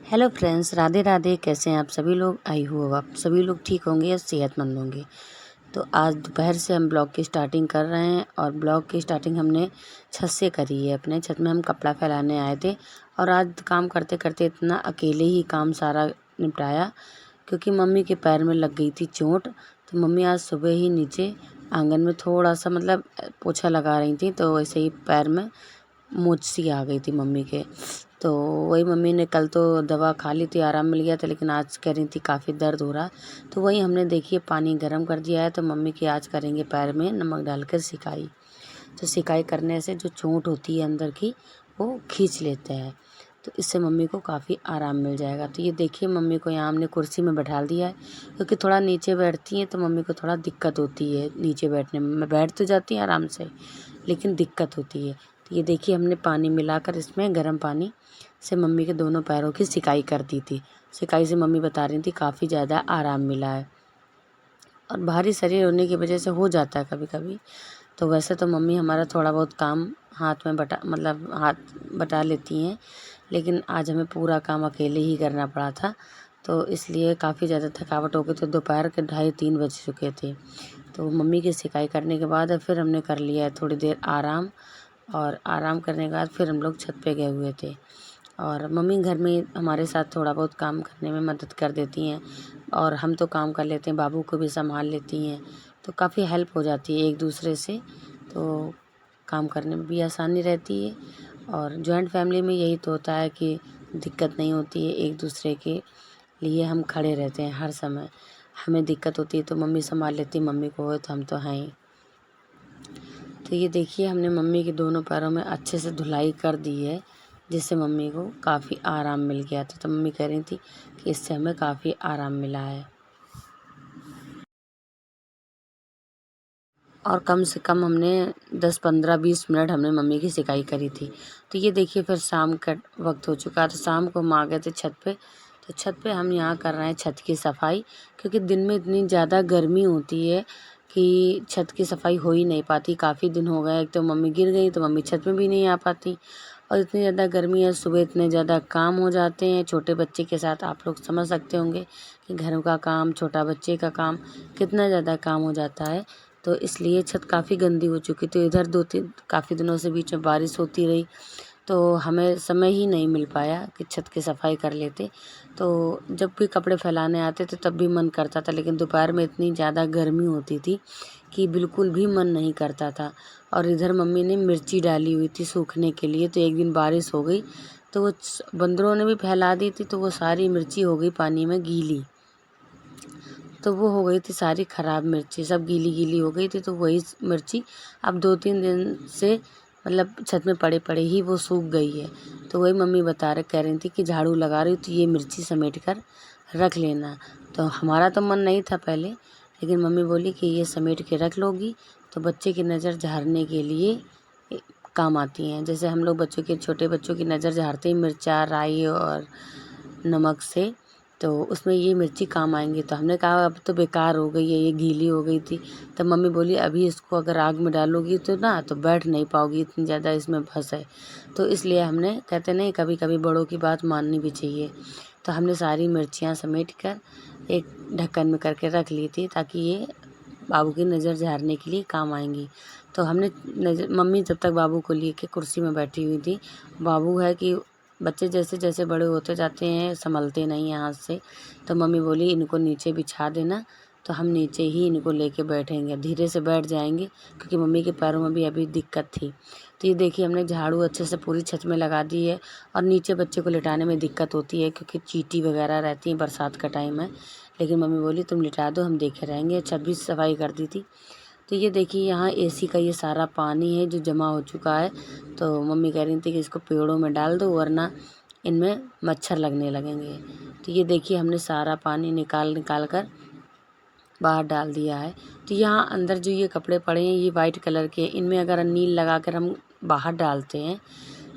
Hello friends, Radhe Radhe. कैसे हैं आप सभी लोग? आई होप आप सभी लोग ठीक होंगे और सेहतमंद होंगे। तो आज दोपहर से हम ब्लॉग की स्टार्टिंग कर रहे हैं और ब्लॉग की स्टार्टिंग हमने छत से करी है। अपने छत में हम कपड़ा फैलाने आए थे और आज काम करते करते इतना अकेले ही काम सारा निपटाया क्योंकि मम्मी के पैर में लग गई थी चोट। तो मम्मी आज सुबह ही नीचे आंगन में थोड़ा सा पोछा लगा रही थी, तो वैसे ही पैर में मोच सी आ गई थी मम्मी के। तो वही मम्मी ने कल तो दवा खा ली थी, आराम मिल गया था, लेकिन आज कह रही थी काफ़ी दर्द हो रहा। तो वही हमने देखिए पानी गर्म कर दिया है, तो मम्मी की आज करेंगे पैर में नमक डालकर सिकाई। तो सिकाई करने से जो चोट होती है अंदर की वो खींच लेते हैं, तो इससे मम्मी को काफ़ी आराम मिल जाएगा। तो ये देखिए मम्मी को यहाँ हमने कुर्सी में बैठा दिया है क्योंकि थोड़ा नीचे बैठती हैं तो मम्मी को थोड़ा दिक्कत होती है नीचे बैठने में। मैं बैठ तो जाती हैं आराम से, लेकिन दिक्कत होती है। तो ये देखिए हमने पानी मिलाकर इसमें गर्म पानी से मम्मी के दोनों पैरों की सिकाई कर दी थी। सिकाई से मम्मी बता रही थी काफ़ी ज़्यादा आराम मिला है और भारी शरीर होने की वजह से हो जाता है कभी कभी। तो वैसे तो मम्मी हमारा थोड़ा बहुत काम हाथ में हाथ बटा लेती हैं, लेकिन आज हमें पूरा काम अकेले ही करना पड़ा था, तो इसलिए काफ़ी ज़्यादा थकावट हो गई। तो दोपहर के 2:30-3 बज चुके थे। तो मम्मी की सिकाई करने के बाद फिर हमने कर लिया है थोड़ी देर आराम, और आराम करने के बाद फिर हम लोग छत पे गए हुए थे। और मम्मी घर में हमारे साथ थोड़ा बहुत काम करने में मदद कर देती हैं और हम तो काम कर लेते हैं, बाबू को भी संभाल लेती हैं, तो काफ़ी हेल्प हो जाती है एक दूसरे से। तो काम करने में भी आसानी रहती है और जॉइंट फैमिली में यही तो होता है कि दिक्कत नहीं होती है, एक दूसरे के लिए हम खड़े रहते हैं हर समय। हमें दिक्कत होती है तो मम्मी संभाल लेती है, मम्मी को हो तो हम तो हैं ही। तो ये देखिए हमने मम्मी के दोनों पैरों में अच्छे से धुलाई कर दी है, जिससे मम्मी को काफ़ी आराम मिल गया था। तो मम्मी कह रही थी कि इससे हमें काफ़ी आराम मिला है और कम से कम हमने 10-15-20 मिनट हमने मम्मी की सिकाई करी थी। तो ये देखिए फिर शाम का वक्त हो चुका, तो शाम को हम आ गए थे छत पे। तो छत पे हम यहाँ कर रहे हैं छत की सफाई, क्योंकि दिन में इतनी ज़्यादा गर्मी होती है कि छत की सफाई हो ही नहीं पाती। काफ़ी दिन हो गए, एक तो मम्मी गिर गई तो मम्मी छत में भी नहीं आ पाती, और इतनी ज़्यादा गर्मी है, सुबह इतने ज़्यादा काम हो जाते हैं छोटे बच्चे के साथ। आप लोग समझ सकते होंगे कि घर का काम, छोटा बच्चे का काम, कितना ज़्यादा काम हो जाता है। तो इसलिए छत काफ़ी गंदी हो चुकी थी। इधर 2-3 काफ़ी दिनों से बीच में बारिश होती रही, तो हमें समय ही नहीं मिल पाया कि छत की सफाई कर लेते। तो जब भी कपड़े फैलाने आते थे तब भी मन करता था, लेकिन दोपहर में इतनी ज़्यादा गर्मी होती थी कि बिल्कुल भी मन नहीं करता था। और इधर मम्मी ने मिर्ची डाली हुई थी सूखने के लिए, तो एक दिन बारिश हो गई तो वो बंदरों ने भी फैला दी थी, तो वो सारी मिर्ची हो गई पानी में गीली। तो वो हो गई थी सारी ख़राब मिर्ची, सब गीली गीली हो गई थी। तो वही मिर्ची अब 2-3 दिन से छत में पड़े पड़े ही वो सूख गई है। तो वही मम्मी कह रही थी कि झाड़ू लगा रही तो ये मिर्ची समेट कर रख लेना। तो हमारा तो मन नहीं था पहले, लेकिन मम्मी बोली कि ये समेट के रख लोगी तो बच्चे की नज़र झाड़ने के लिए काम आती हैं। जैसे हम लोग छोटे बच्चों की नज़र झाड़ते हैं मिर्चा, राई और नमक से, तो उसमें ये मिर्ची काम आएंगी। तो हमने कहा अब तो बेकार हो गई है, ये गीली हो गई थी। तब मम्मी बोली अभी इसको अगर आग में डालोगी तो ना तो बैठ नहीं पाओगी, इतनी ज़्यादा इसमें फंस है। तो इसलिए हमने कहते नहीं, कभी कभी बड़ों की बात माननी भी चाहिए। तो हमने सारी मिर्चियाँ समेट कर एक ढक्कन में करके रख ली थी, ताकि ये बाबू की नज़र झाड़ने के लिए काम आएंगी। तो हमने मम्मी जब तक बाबू को लिए के कुर्सी में बैठी हुई थी। बाबू है कि बच्चे जैसे जैसे बड़े होते जाते हैं संभलते नहीं हैं हाथ से, तो मम्मी बोली इनको नीचे बिछा देना, तो हम नीचे ही इनको लेके बैठेंगे, धीरे से बैठ जाएंगे, क्योंकि मम्मी के पैरों में भी अभी दिक्कत थी। तो ये देखिए हमने झाड़ू अच्छे से पूरी छत में लगा दी है। और नीचे बच्चे को लिटाने में दिक्कत होती है क्योंकि चींटी वगैरह रहती हैं, बरसात का टाइम है, लेकिन मम्मी बोली तुम लिटा दो, हम देखे रहेंगे। छत भी सफाई कर दी थी। तो ये देखिए यहाँ एसी का ये सारा पानी है जो जमा हो चुका है। तो मम्मी कह रही थी कि इसको पेड़ों में डाल दो, वरना इनमें मच्छर लगने लगेंगे। तो ये देखिए हमने सारा पानी निकाल कर बाहर डाल दिया है। तो यहाँ अंदर जो ये कपड़े पड़े हैं ये वाइट कलर के, इनमें अगर नील लगा कर हम बाहर डालते हैं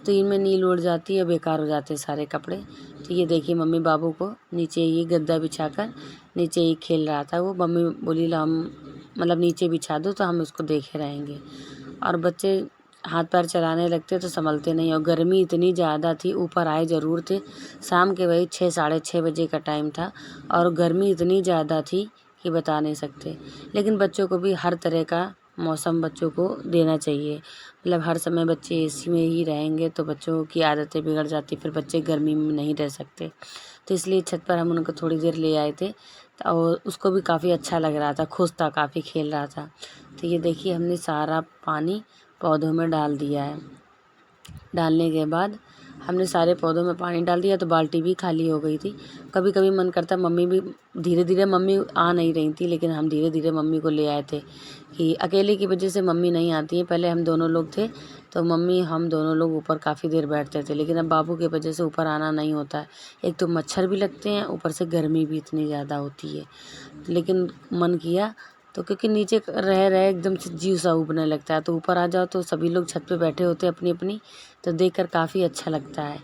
तो इनमें नील उड़ जाती है, बेकार हो जाते हैं सारे कपड़े। तो ये देखिए मम्मी बाबू को नीचे ही गद्दा बिछाकर नीचे ही खेल रहा था वो। मम्मी बोली ला हम नीचे बिछा दो तो हम उसको देखे रहेंगे। और बच्चे हाथ पैर चलाने लगते तो संभलते नहीं, और गर्मी इतनी ज़्यादा थी। ऊपर आए ज़रूर थे, शाम के वही 6 साढ़े 6 बजे का टाइम था, और गर्मी इतनी ज़्यादा थी कि बता नहीं सकते। लेकिन बच्चों को भी हर तरह का मौसम बच्चों को देना चाहिए, मतलब हर समय बच्चे एसी में ही रहेंगे तो बच्चों की आदतें बिगड़ जाती, फिर बच्चे गर्मी में नहीं रह सकते। तो इसलिए छत पर हम उनको थोड़ी देर ले आए थे, और उसको भी काफ़ी अच्छा लग रहा था, खुश था, काफ़ी खेल रहा था। तो ये देखिए हमने सारा पानी पौधों में डाल दिया है। डालने के बाद हमने सारे पौधों में पानी डाल दिया तो बाल्टी भी खाली हो गई थी। कभी कभी मन करता, मम्मी भी धीरे धीरे, मम्मी आ नहीं रही थी लेकिन हम धीरे धीरे मम्मी को ले आए थे कि अकेले की वजह से मम्मी नहीं आती है। पहले हम दोनों लोग थे तो मम्मी हम दोनों लोग ऊपर काफ़ी देर बैठते थे, लेकिन अब बाबू की वजह से ऊपर आना नहीं होता है। एक तो मच्छर भी लगते हैं, ऊपर से गर्मी भी इतनी ज़्यादा होती है। लेकिन मन किया तो, क्योंकि नीचे रह रहे एकदम से जीव सा उबने लगता है, तो ऊपर आ जाओ तो सभी लोग छत पे बैठे होते हैं अपनी अपनी, तो देखकर काफ़ी अच्छा लगता है।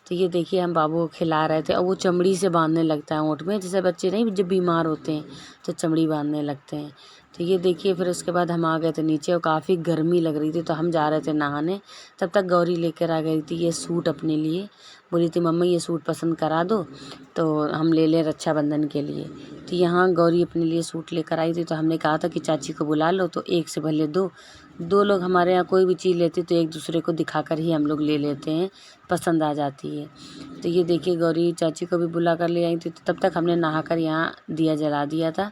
तो ये देखिए हम बाबू को खिला रहे थे, और वो चमड़ी से बांधने लगता है ओंठ में, जैसे बच्चे नहीं जब बीमार होते हैं तो चमड़ी बांधने लगते हैं। तो ये देखिए फिर उसके बाद हम आ गए थे नीचे, और काफ़ी गर्मी लग रही थी तो हम जा रहे थे नहाने। तब तक गौरी लेकर आ गई थी ये सूट अपने लिए, बोली थी मम्मी ये सूट पसंद करा दो तो हम ले लें रक्षाबंधन के लिए। तो यहाँ गौरी अपने लिए सूट लेकर आई थी, तो हमने कहा था कि चाची को बुला लो, तो एक से भले दो। दो लोग हमारे यहाँ कोई भी चीज़ लेते तो एक दूसरे को दिखाकर ही हम लोग ले लेते हैं, पसंद आ जाती है। तो ये देखिए गौरी चाची को भी बुला कर ले आई थी, तो तब तक हमने नहाकर यहाँ दिया जला दिया था।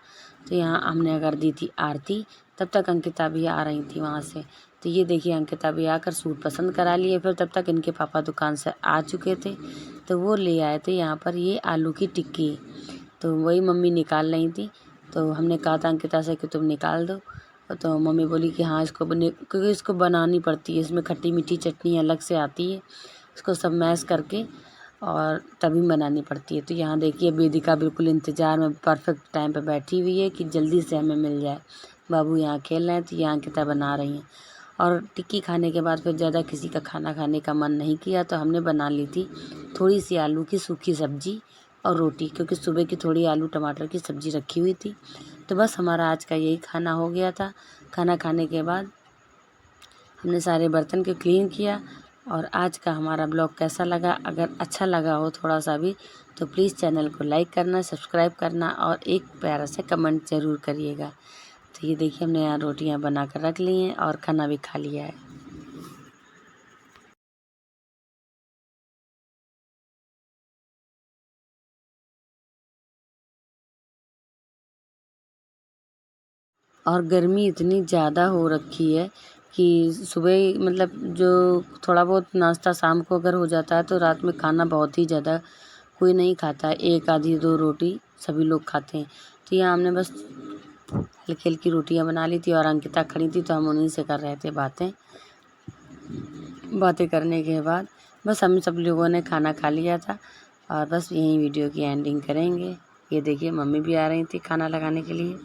तो यहाँ हमने कर दी थी आरती, तब तक अंकिता भी आ रही थी वहाँ से। तो ये देखिए अंकिता भी आकर सूट पसंद करा लिए, फिर तब तक इनके पापा दुकान से आ चुके थे, तो वो ले आए थे यहाँ पर ये आलू की टिक्की। तो वही मम्मी निकाल रही थी, तो हमने कहा था अंकिता से कि तुम निकाल दो, तो मम्मी बोली कि हाँ इसको क्योंकि इसको बनानी पड़ती है, इसमें खट्टी मीठी चटनी अलग से आती है, इसको सब मैश करके और तभी बनानी पड़ती है। तो यहाँ देखिए वेदिका बिल्कुल इंतज़ार में परफेक्ट टाइम पे बैठी हुई है कि जल्दी से हमें मिल जाए। बाबू यहाँ खेल रहे हैं तो यहाँ अंकिता बना रही हैं। और टिक्की खाने के बाद फिर ज़्यादा किसी का खाना खाने का मन नहीं किया, तो हमने बना ली थी थोड़ी सी आलू की सूखी सब्जी और रोटी, क्योंकि सुबह की थोड़ी आलू टमाटर की सब्जी रखी हुई थी। तो बस हमारा आज का यही खाना हो गया था। खाना खाने के बाद हमने सारे बर्तन को क्लीन किया। और आज का हमारा ब्लॉग कैसा लगा, अगर अच्छा लगा हो थोड़ा सा भी तो प्लीज़ चैनल को लाइक करना, सब्सक्राइब करना और एक प्यारा सा कमेंट ज़रूर करिएगा। तो ये देखिए हमने यहाँ रोटियाँ बना कर रख ली हैं और खाना भी खा लिया है। और गर्मी इतनी ज़्यादा हो रखी है कि सुबह मतलब जो थोड़ा बहुत नाश्ता शाम को अगर हो जाता है तो रात में खाना बहुत ही ज़्यादा कोई नहीं खाता है, एक आधी दो रोटी सभी लोग खाते हैं। तो यहाँ हमने बस हल्की हल्की रोटियाँ बना ली थी और अंकिता खड़ी थी तो हम उन्हीं से कर रहे थे बातें। बातें करने के बाद बस हम सब लोगों ने खाना खा लिया था, और बस यहीं वीडियो की एंडिंग करेंगे। ये देखिए मम्मी भी आ रही थी खाना लगाने के लिए।